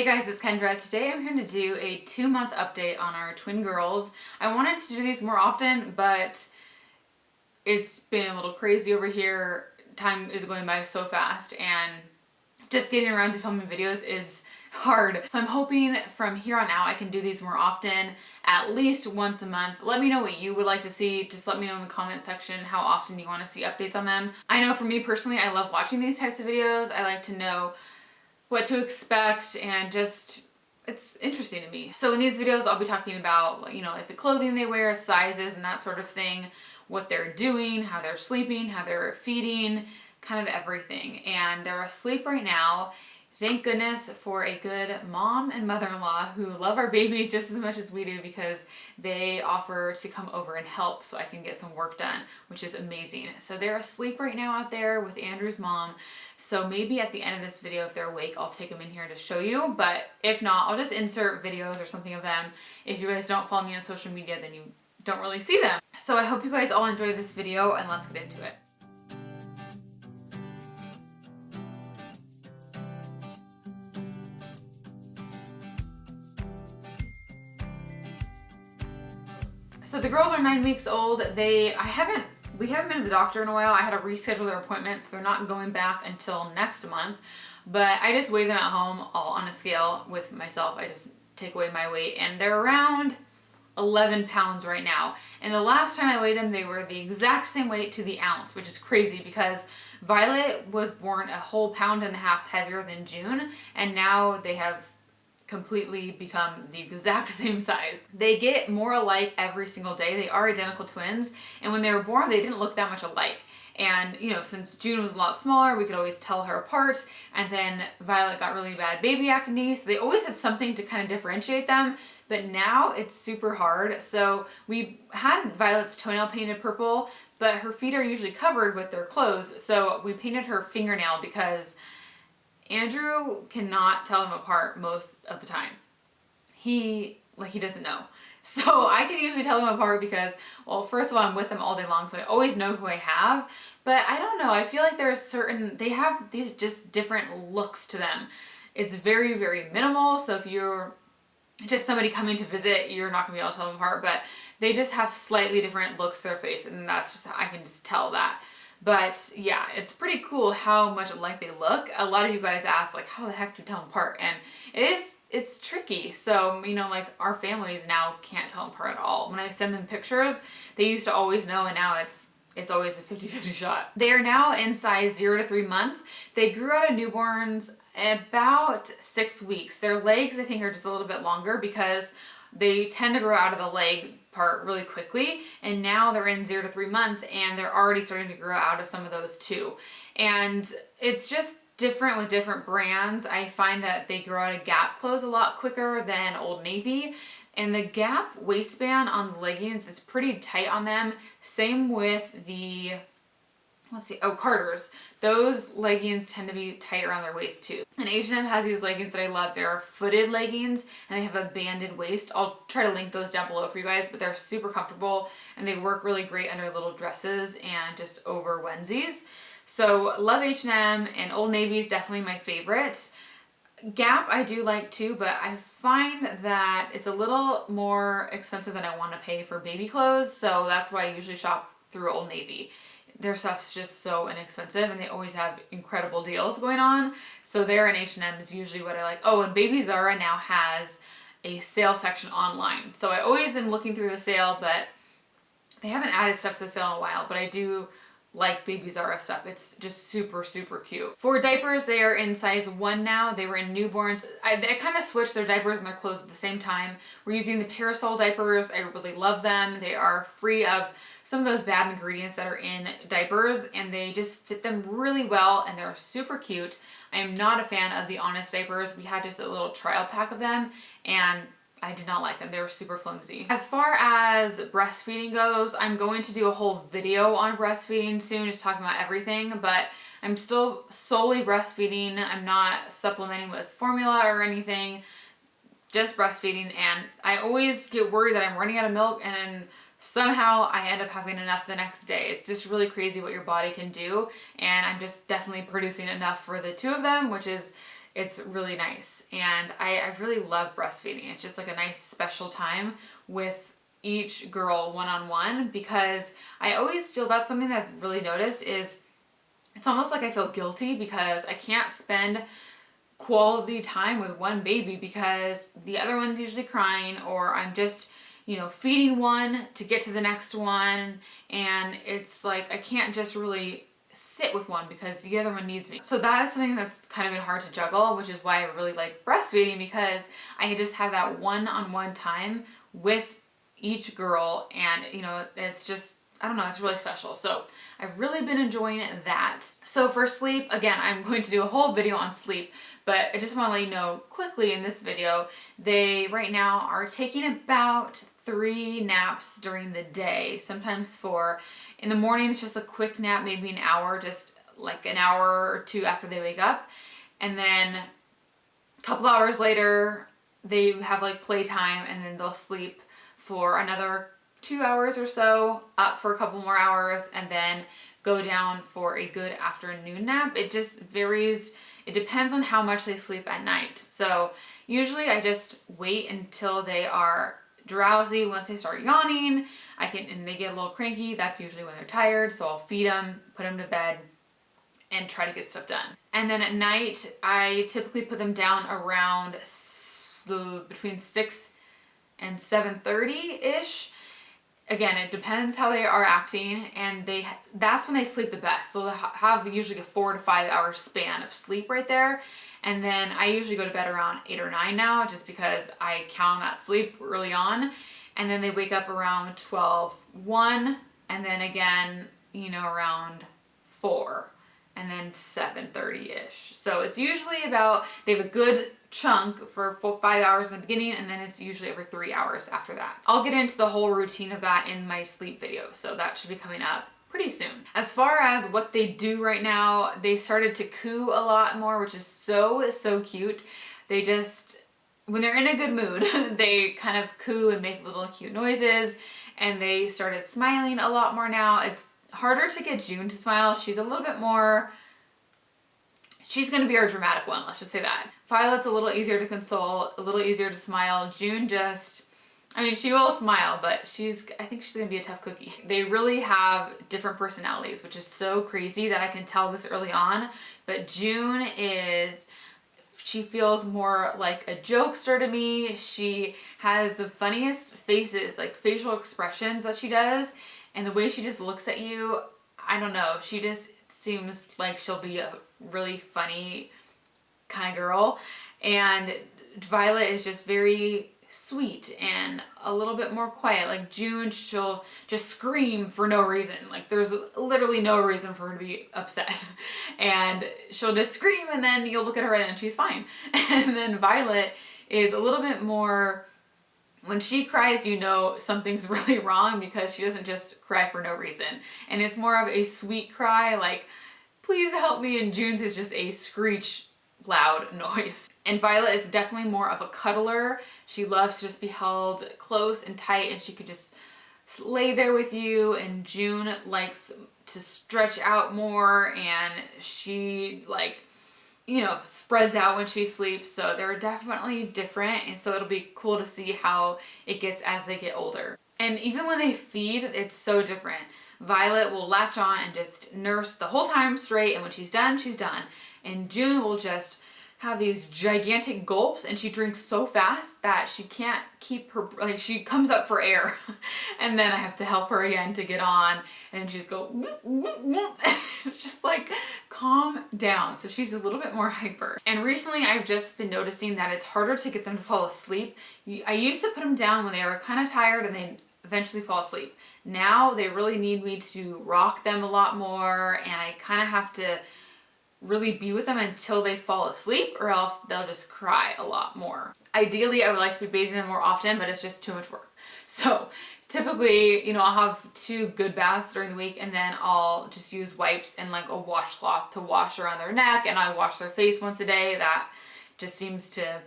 guys, it's Kendra. Today I'm here to do a 2-month update on our twin girls. I wanted to do these more often, but it's been a little crazy over here. Time is going by so fast and just getting around to filming videos is hard. So I'm hoping from here on out I can do these more often, at least once a month. Let me know what you would like to see. Just let me know in the comment section how often you want to see updates on them. I know for me personally, I love watching these types of videos. I like to know what to expect and just it's interesting to me. So in these videos I'll be talking about, you know, like the clothing they wear, sizes and that sort of thing, what they're doing, how they're sleeping, how they're feeding, kind of everything. And they're asleep right now. Thank goodness for a good mom and mother-in-law who love our babies just as much as we do, because they offer to come over and help so I can get some work done, which is amazing. So they're asleep right now out there with Andrew's mom. So maybe at the end of this video, if they're awake, I'll take them in here to show you. But if not, I'll just insert videos or something of them. If you guys don't follow me on social media, then you don't really see them. So I hope you guys all enjoy this video and let's get into it. So the girls are 9 weeks old. We haven't been to the doctor in a while. I had to reschedule their appointment, so they're not going back until next month. But I just weigh them at home all on a scale with myself. I just take away my weight and they're around 11 pounds right now. And the last time I weighed them, they were the exact same weight to the ounce, which is crazy because Violet was born a whole pound and a half heavier than June, and now they have completely become the exact same size. They get more alike every single day. They are identical twins, and when they were born they didn't look that much alike. And you know, since June was a lot smaller, we could always tell her apart, and then Violet got really bad baby acne, so they always had something to kind of differentiate them. But now it's super hard. So we had Violet's toenail painted purple, but her feet are usually covered with their clothes, so we painted her fingernail because Andrew cannot tell them apart most of the time. He doesn't know. So I can usually tell them apart because, well, first of all, I'm with them all day long, so I always know who I have. But I don't know, I feel like they have these just different looks to them. It's very, very minimal. So if you're just somebody coming to visit, you're not gonna be able to tell them apart, but they just have slightly different looks to their face, and that's just, I can just tell that. But yeah, it's pretty cool how much alike they look. A lot of you guys ask, like, how the heck do you tell them apart? And it's tricky. So, you know, like our families now can't tell them apart at all. When I send them pictures, they used to always know, and now it's always a 50-50 shot. They are now in size 0 to 3 months. They grew out of newborns about 6 weeks. Their legs, I think, are just a little bit longer because they tend to grow out of the leg part really quickly, and now they're in 0 to 3 months and they're already starting to grow out of some of those too. And it's just different with different brands. I find that they grow out of Gap clothes a lot quicker than Old Navy, and the Gap waistband on the leggings is pretty tight on them. Same with the, Carter's. Those leggings tend to be tight around their waist too. And H&M has these leggings that I love. They're footed leggings and they have a banded waist. I'll try to link those down below for you guys, but they're super comfortable and they work really great under little dresses and just over onesies. So love H&M, and Old Navy is definitely my favorite. Gap I do like too, but I find that it's a little more expensive than I want to pay for baby clothes, so that's why I usually shop through Old Navy. Their stuff's just so inexpensive and they always have incredible deals going on. So there in H&M is usually what I like. Oh, and Baby Zara now has a sale section online. So I always am looking through the sale, but they haven't added stuff to the sale in a while, but I do like Baby Zara stuff. It's just super, super cute. For diapers, they are in size 1 now. They were in newborns. They kind of switched their diapers and their clothes at the same time. We're using the Parasol diapers. I really love them. They are free of some of those bad ingredients that are in diapers, and they just fit them really well and they're super cute. I am not a fan of the Honest diapers. We had just a little trial pack of them and I did not like them. They were super flimsy. As far as breastfeeding goes, I'm going to do a whole video on breastfeeding soon, just talking about everything, but I'm still solely breastfeeding. I'm not supplementing with formula or anything, just breastfeeding. And I always get worried that I'm running out of milk and somehow I end up having enough the next day. It's just really crazy what your body can do. And I'm just definitely producing enough for the two of them, which is it's really nice. And I really love breastfeeding. It's just like a nice special time with each girl one-on-one, because I always feel that's something that I've really noticed is it's almost like I feel guilty because I can't spend quality time with one baby because the other one's usually crying, or I'm just, you know, feeding one to get to the next one, and it's like I can't just really sit with one because the other one needs me. So that is something that's kind of been hard to juggle, which is why I really like breastfeeding, because I just have that one-on-one time with each girl, and you know, it's just, I don't know, it's really special. So I've really been enjoying that. So for sleep, again, I'm going to do a whole video on sleep, but I just want to let you know quickly in this video, they right now are taking about 3 naps during the day, sometimes 4. In the morning, it's just a quick nap, maybe an hour, just like an hour or 2 after they wake up. And then a couple hours later, they have like playtime, and then they'll sleep for another 2 hours or so, up for a couple more hours, and then go down for a good afternoon nap. It just varies. It depends on how much they sleep at night. So usually I just wait until they are drowsy. Once they start yawning, and they get a little cranky, that's usually when they're tired. So I'll feed them, put them to bed, and try to get stuff done. And then at night, I typically put them down around between 6 and 7:30-ish. Again, it depends how they are acting, and that's when they sleep the best. So they'll have usually a 4 to 5 hour span of sleep right there. And then I usually go to bed around 8 or 9 now, just because I count on that sleep early on. And then they wake up around 12, 1, and then again, you know, around 4, and then 7:30-ish. So it's usually they have a good chunk for 5 hours in the beginning, and then it's usually over 3 hours after that. I'll get into the whole routine of that in my sleep video, so that should be coming up pretty soon. As far as what they do right now, they started to coo a lot more, which is so cute. They just, when they're in a good mood, they kind of coo and make little cute noises, and they started smiling a lot more now. It's harder to get June to smile. She's a little bit more, she's gonna be our dramatic one, let's just say that. Violet's a little easier to console, a little easier to smile. June just, I mean, she will smile, but I think she's gonna be a tough cookie. They really have different personalities, which is so crazy that I can tell this early on. But June she feels more like a jokester to me. She has the funniest faces, like facial expressions that she does. And the way she just looks at you, I don't know, she just seems like she'll be a really funny kind of girl. And Violet is just very sweet and a little bit more quiet. Like June, she'll just scream for no reason. Like there's literally no reason for her to be upset. And she'll just scream, and then you'll look at her and she's fine. And then Violet is a little bit more, when she cries, you know something's really wrong, because she doesn't just cry for no reason. And it's more of a sweet cry, like, please help me, and June's is just a screech loud noise. And Violet is definitely more of a cuddler. She loves to just be held close and tight, and she could just lay there with you. And June likes to stretch out more, and she, like, you know, spreads out when she sleeps. So they're definitely different, and so it'll be cool to see how it gets as they get older. And even when they feed, it's so different. Violet will latch on and just nurse the whole time straight, and when she's done, she's done. And June will just have these gigantic gulps, and she drinks so fast that she can't keep her, like, she comes up for air. And then I have to help her again to get on, and she's go it's just like, calm down. So she's a little bit more hyper. And recently I've just been noticing that it's harder to get them to fall asleep. I used to put them down when they were kind of tired and they'd eventually fall asleep. Now they really need me to rock them a lot more, and I kind of have to really be with them until they fall asleep, or else they'll just cry a lot more. Ideally, I would like to be bathing them more often, but it's just too much work. So typically, you know, I'll have 2 good baths during the week, and then I'll just use wipes and like a washcloth to wash around their neck, and I wash their face once a day. That just seems to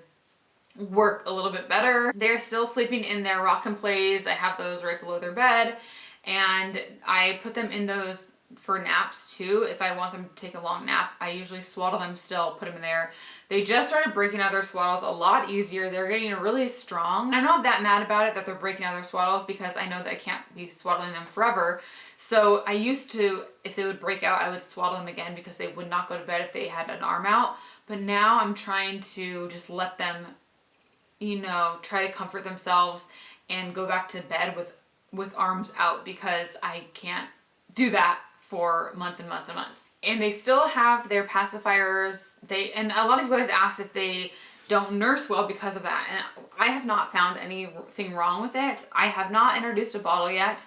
work a little bit better. They're still sleeping in their rock and plays. I have those right below their bed, and I put them in those for naps too. If I want them to take a long nap, I usually swaddle them still, put them in there. They just started breaking out their swaddles a lot easier. They're getting really strong. I'm not that mad about it that they're breaking out their swaddles because I know that I can't be swaddling them forever. So I used to, if they would break out, I would swaddle them again because they would not go to bed if they had an arm out. But now I'm trying to just let them, you know, try to comfort themselves and go back to bed with arms out because I can't do that for months and months and months. And they still have their pacifiers. And a lot of you guys asked if they don't nurse well because of that. And I have not found anything wrong with it. I have not introduced a bottle yet.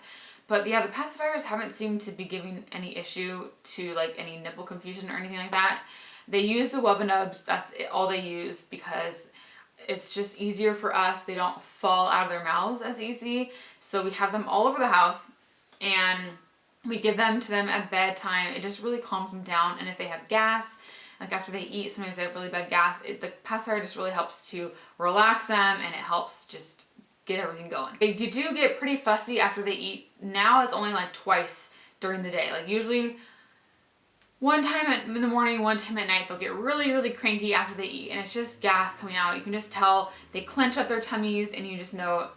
But yeah, the pacifiers haven't seemed to be giving any issue to like any nipple confusion or anything like that. They use the Webinubs. That's all they use because it's just easier for us. They don't fall out of their mouths as easy. So we have them all over the house and we give them to them at bedtime. It just really calms them down. And if they have gas, like after they eat, sometimes they have really bad gas, the pacifier just really helps to relax them and it helps just get everything going. They do get pretty fussy after they eat. Now it's only like twice during the day. Like usually one time in the morning, one time at night, they'll get really, really cranky after they eat. And it's just gas coming out. You can just tell they clench up their tummies and you just know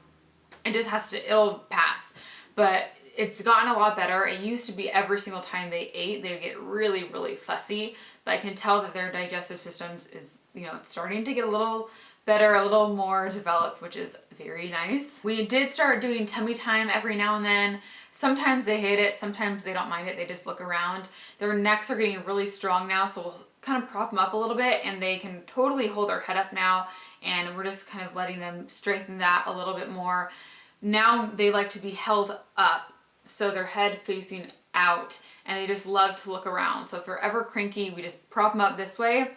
it just has to, it'll pass. But it's gotten a lot better. It used to be every single time they ate, they would get really, really fussy. But I can tell that their digestive systems is, you know, it's starting to get a little better, a little more developed, which is very nice. We did start doing tummy time every now and then. Sometimes they hate it, sometimes they don't mind it, they just look around. Their necks are getting really strong now, so we'll kind of prop them up a little bit and they can totally hold their head up now, and we're just kind of letting them strengthen that a little bit more. Now they like to be held up, so their head facing out, and they just love to look around. So if they're ever cranky, we just prop them up this way,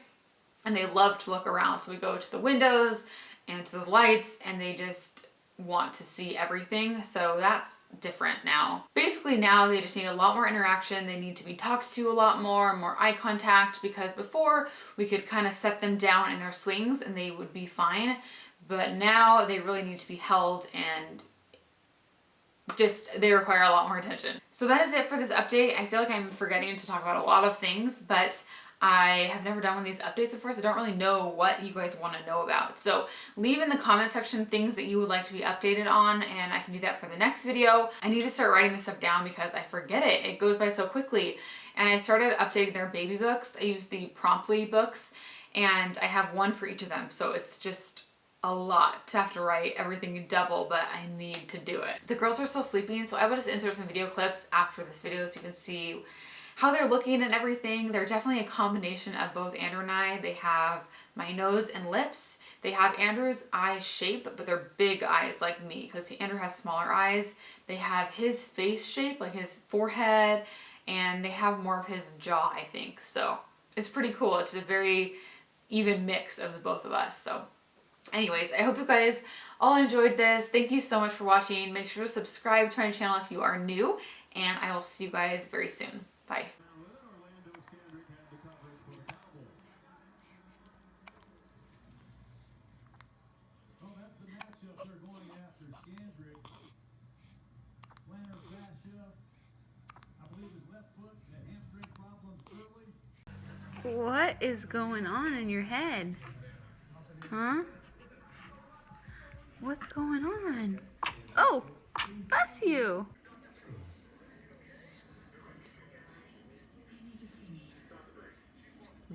and they love to look around. So we go to the windows and to the lights, and they just want to see everything. So that's different now. Basically now they just need a lot more interaction. They need to be talked to a lot more eye contact, because before we could kind of set them down in their swings and they would be fine. But now they really need to be held and just, they require a lot more attention. So that is it for this update. I feel like I'm forgetting to talk about a lot of things, but I have never done one of these updates before, so I don't really know what you guys want to know about. So leave in the comment section things that you would like to be updated on, and I can do that for the next video. I need to start writing this stuff down because I forget it. It goes by so quickly. And I started updating their baby books. I use the Promptly books, and I have one for each of them. So it's just a lot to have to write everything double, but I need to do it. The girls are still sleeping, so I will just insert some video clips after this video so you can see how they're looking and everything. They're definitely a combination of both Andrew and I. They have my nose and lips. They have Andrew's eye shape, but they're big eyes like me, because Andrew has smaller eyes. They have his face shape, like his forehead, and they have more of his jaw, I think. So it's pretty cool. It's a very even mix of the both of us. So anyways, I hope you guys all enjoyed this. Thank you so much for watching. Make sure to subscribe to my channel if you are new, and I will see you guys very soon. Bye. What is going on in your head? Huh? What's going on? Oh, bless you.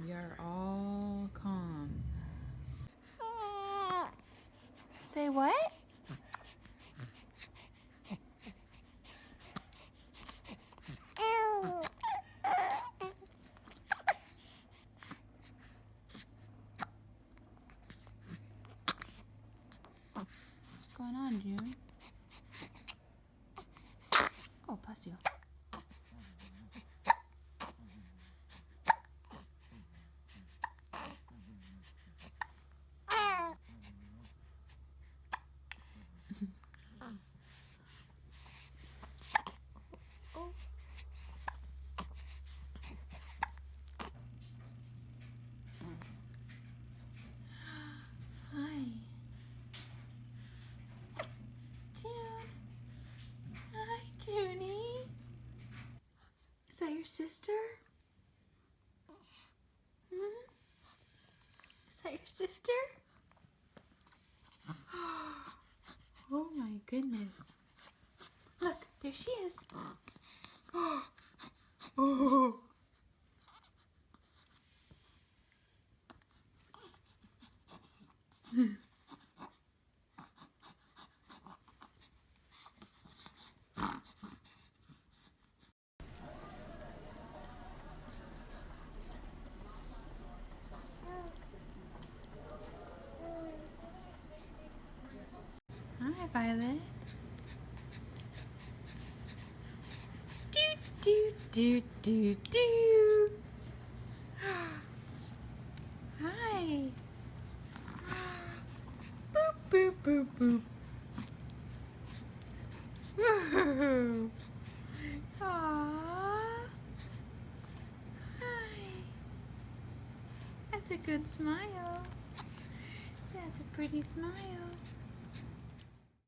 We are all calm. Say what? What's going on, June? Oh, bless you. Hi. sister? Hmm? Is that your sister? Oh my goodness. Look, there she is. Oh. Hi, Violet. Do, do, do, do. Hi. Boop, boop, boop, boop. Woo. Aww. Hi. That's a good smile. That's a pretty smile.